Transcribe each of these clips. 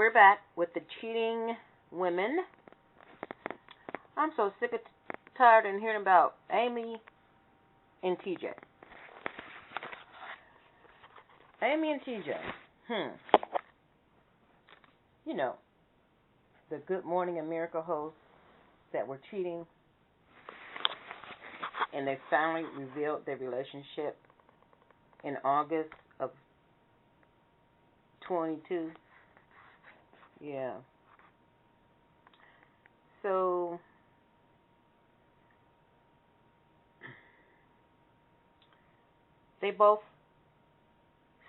we're back with the cheating women. I'm so sick and tired of hearing about Amy and TJ. Amy and TJ. You know, the Good Morning America hosts that were cheating, and they finally revealed their relationship in August of 22. Yeah. So they both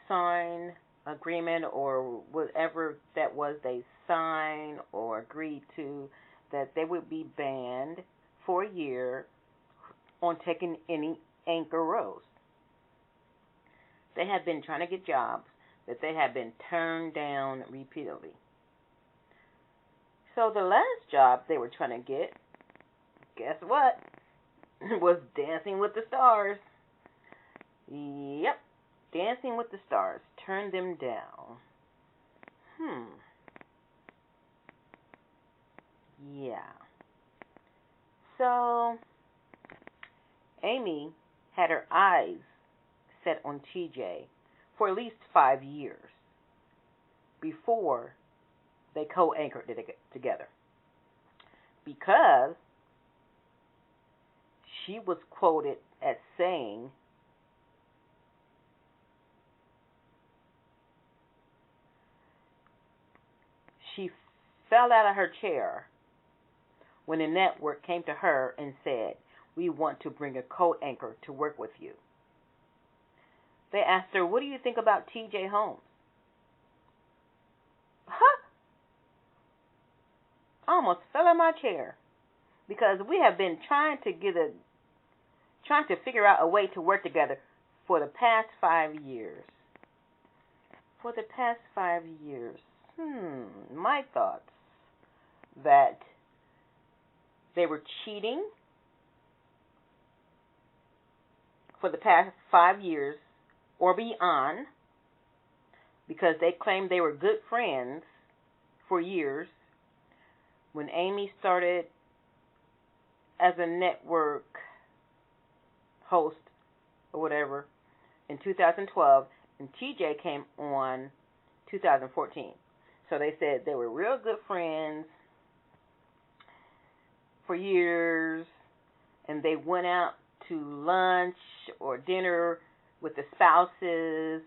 signed agreement or whatever that was they signed or agreed to that they would be banned for a year on taking any anchor roles. They had been trying to get jobs that they had been turned down repeatedly. So the last job they were trying to get, guess what? Was Dancing with the Stars. Yep, Dancing with the Stars turned them down. Yeah. So Amy had her eyes set on TJ for at least 5 years before they co-anchored it together, because she was quoted as saying, she fell out of her chair when the network came to her and said, "We want to bring a co-anchor to work with you." They asked her, "What do you think about TJ Holmes?" I almost fell in my chair, because we have been trying to figure out a way to work together for the past 5 years. For the past 5 years. My thoughts that they were cheating for the past 5 years or beyond, because they claimed they were good friends for years. When Amy started as a network host or whatever in 2012, and TJ came on 2014. So they said they were real good friends for years, and they went out to lunch or dinner with the spouses.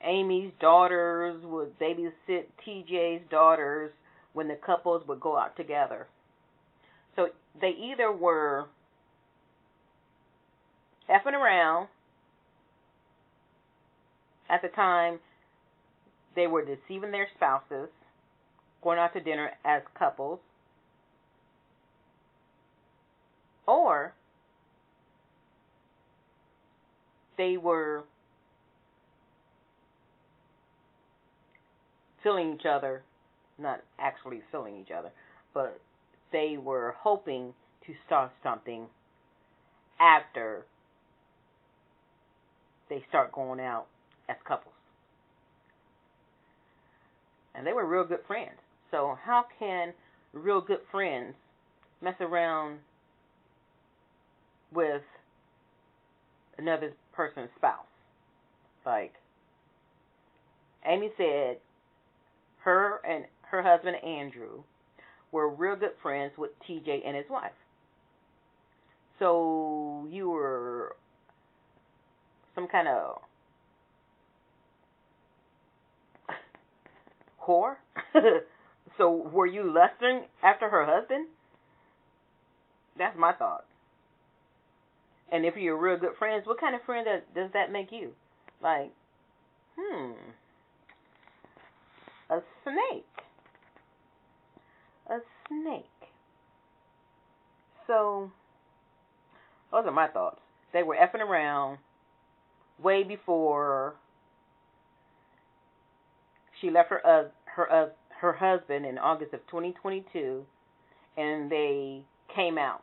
Amy's daughters would babysit TJ's daughters when the couples would go out together. So they either were effing around at the time, they were deceiving their spouses, going out to dinner as couples, or they were feeling each other, not actually feeling each other, but they were hoping to start something after they start going out as couples. And they were real good friends. So how can real good friends mess around with another person's spouse? Like, Amy said her and her husband Andrew were real good friends with TJ and his wife. So you were some kind of whore? So were you lusting after her husband? That's my thought. And if you're real good friends, what kind of friend does that make you? Like, a snake. A snake. So, those are my thoughts. They were effing around way before she left her husband in August of 2022, and they came out.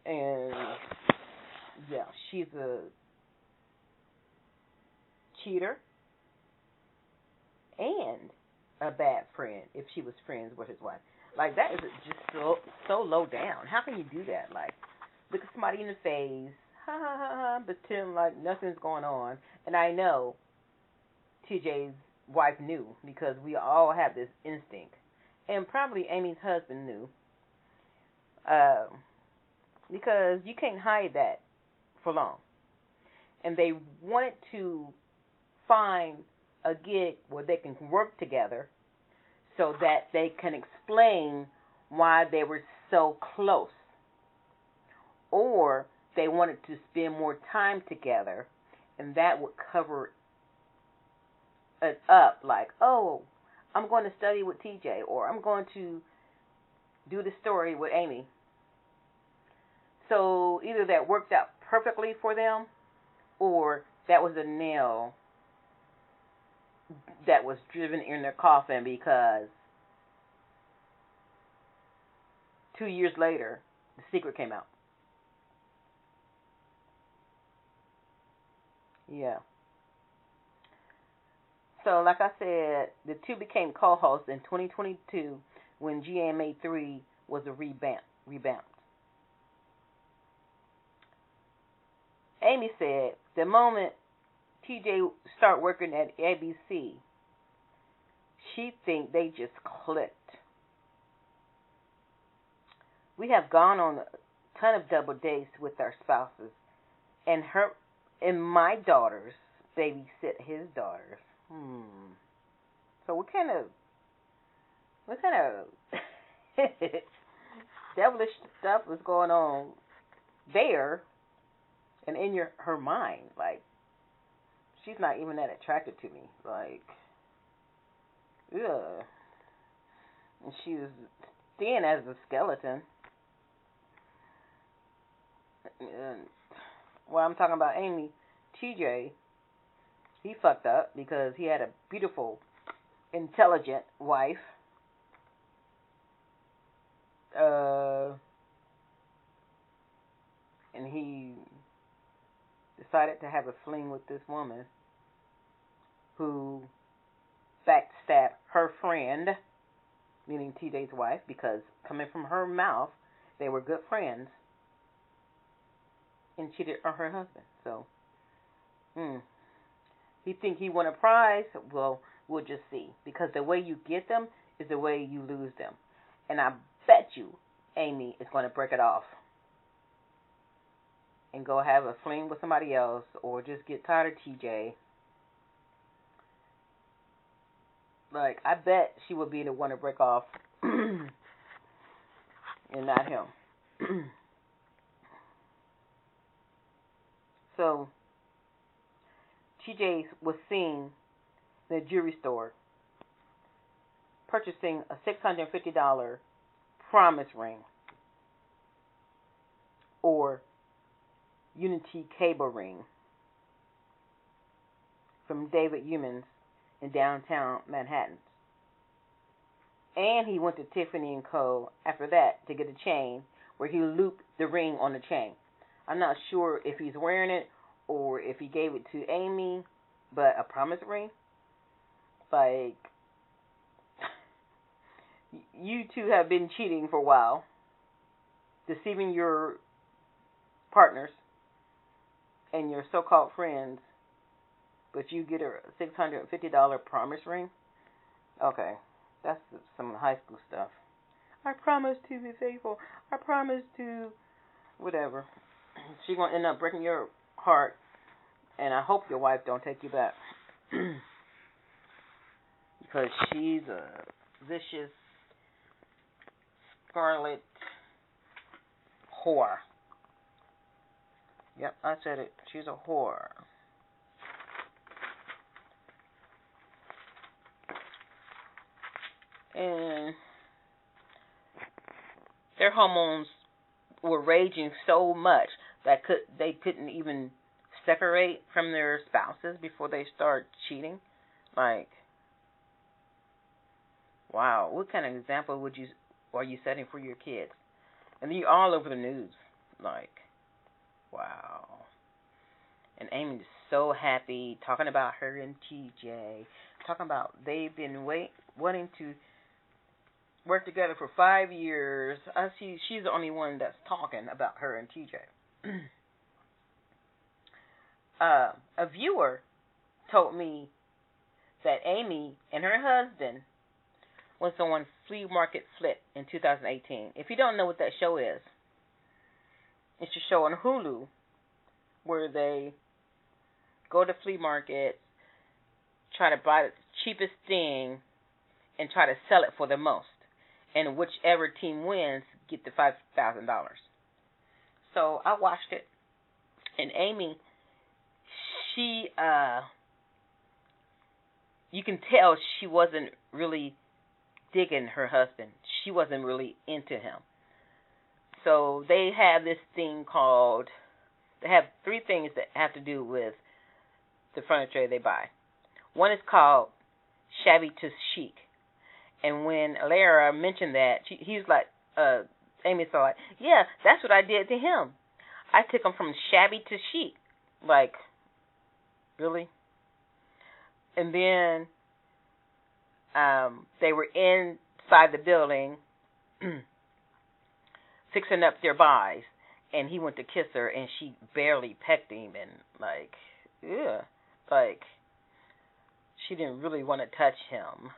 And yeah, she's a cheater, and a bad friend if she was friends with his wife. Like, that is just so low down. How can you do that? Like, look at somebody in the face, ha ha ha ha, pretend like nothing's going on. And I know TJ's wife knew, because we all have this instinct. And probably Amy's husband knew. Because you can't hide that for long. And they wanted to find a gig where they can work together so that they can explain why they were so close. Or they wanted to spend more time together, and that would cover it up, like, oh, I'm going to study with TJ, or I'm going to do the story with Amy. So either that worked out perfectly for them, or that was a nail that was driven in their coffin, because 2 years later, the secret came out. Yeah. So, like I said, the two became co-hosts in 2022 when GMA 3 was revamped. Amy said, the moment TJ started working at ABC, she think they just clicked. We have gone on a ton of double dates with our spouses, and my daughters babysit his daughters. So what kind of devilish stuff was going on there and in her mind? Like, she's not even that attracted to me. Like, ugh. And she was thin as a skeleton. Well, I'm talking about Amy, TJ, he fucked up because he had a beautiful, intelligent wife. And he decided to have a fling with this woman who backstabbed her friend, meaning TJ's wife, because coming from her mouth, they were good friends, and cheated on her husband. So, he think he won a prize? Well, we'll just see. Because the way you get them is the way you lose them. And I bet you Amy is going to break it off and go have a fling with somebody else, or just get tired of TJ. Like, I bet she would be the one to break off and not him. So, TJ was seen in a jewelry store purchasing a $650 promise ring, or Unity cable ring, from David Humans in downtown Manhattan. And he went to Tiffany & Co. after that to get a chain where he looped the ring on the chain. I'm not sure if he's wearing it or if he gave it to Amy, but a promise ring? Like, you two have been cheating for a while, deceiving your partners and your so-called friends, but you get a $650 promise ring? Okay, that's some high school stuff. I promise to be faithful. I promise to... whatever. She's going to end up breaking your heart, and I hope your wife don't take you back. Because she's a vicious, scarlet whore. Yep, I said it. She's a whore. And their hormones were raging so much that they couldn't even separate from their spouses before they start cheating. Like, wow, what kind of example are you setting for your kids? And you're all over the news. Like, wow. And Amy is so happy, talking about her and TJ, talking about they've been wanting to worked together for 5 years. She's the only one that's talking about her and TJ. A viewer told me that Amy and her husband was on Flea Market Flip in 2018. If you don't know what that show is, it's a show on Hulu where they go to flea markets, try to buy the cheapest thing, and try to sell it for the most. And whichever team wins, get the $5,000. So I watched it, and Amy, she, you can tell she wasn't really digging her husband. She wasn't really into him. So they have this thing called, they have 3 things that have to do with the furniture they buy. One is called shabby to chic. And when Lara mentioned that, he's like, Amy thought, yeah, that's what I did to him. I took him from shabby to chic. Like, really? And then they were inside the building fixing up their buys, and he went to kiss her, and she barely pecked him, and like, yeah, like, she didn't really want to touch him.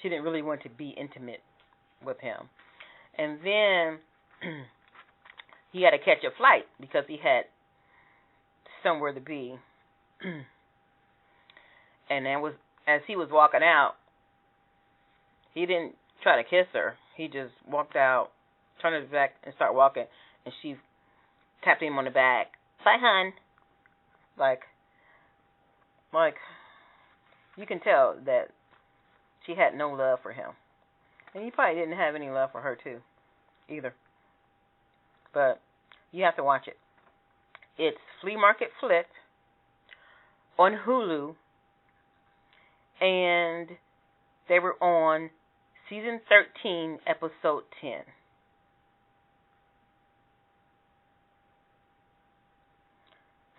She didn't really want to be intimate with him. And then he had to catch a flight because he had somewhere to be. And then as he was walking out, he didn't try to kiss her. He just walked out, turned his back, and started walking. And she tapped him on the back. Bye, hon. Like, you can tell that she had no love for him. And he probably didn't have any love for her, too, either. But you have to watch it. It's Flea Market Flip on Hulu. And they were on Season 13, Episode 10.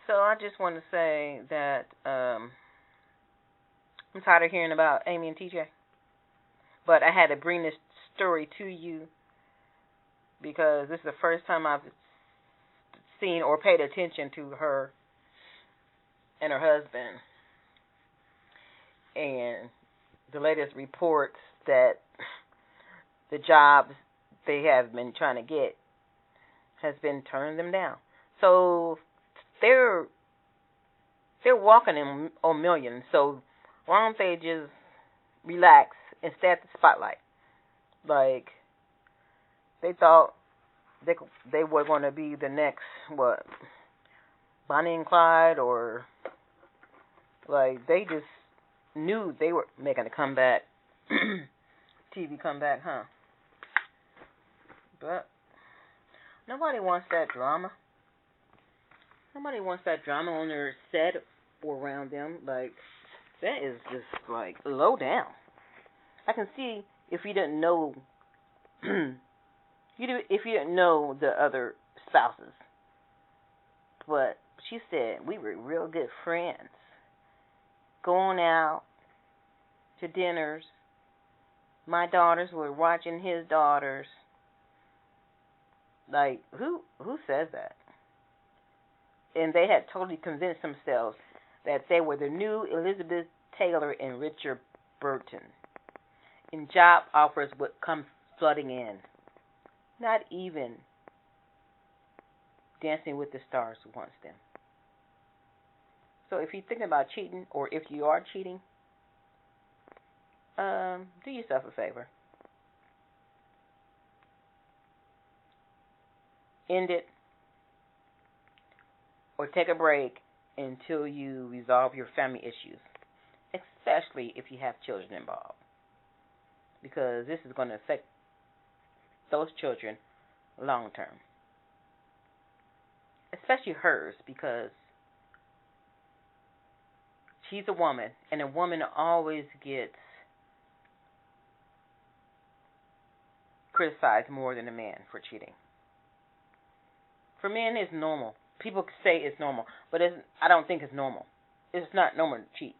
So I just want to say that I'm tired of hearing about Amy and TJ. But I had to bring this story to you because this is the first time I've seen or paid attention to her and her husband. And the latest reports that the jobs they have been trying to get has been turning them down. So they're walking on millions. So why don't they just relax and stay at the spotlight? Like, they thought they were going to be the next, Bonnie and Clyde, or like they just knew they were making a comeback, TV comeback, huh? But nobody wants that drama. Nobody wants that drama on their set or around them. Like, that is just, like, low down. I can see if you didn't know, if you didn't know the other spouses. But she said we were real good friends. Going out to dinners. My daughters were watching his daughters. Like, who says that? And they had totally convinced themselves that they were the new Elizabeth Taylor and Richard Burton. And job offers would come flooding in. Not even Dancing with the Stars wants them. So if you're thinking about cheating, or if you are cheating, do yourself a favor. End it, or take a break until you resolve your family issues, especially if you have children involved, because this is going to affect those children long term, especially hers, because she's a woman, and a woman always gets criticized more than a man for cheating. For men, it's normal People say it's normal, but I don't think it's normal. It's not normal to cheat.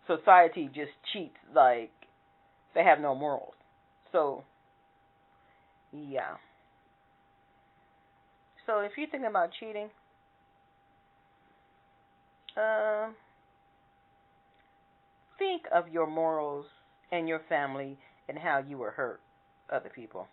Society just cheats like they have no morals. So, yeah. So if you're thinking about cheating, think of your morals and your family and how you will hurt other people.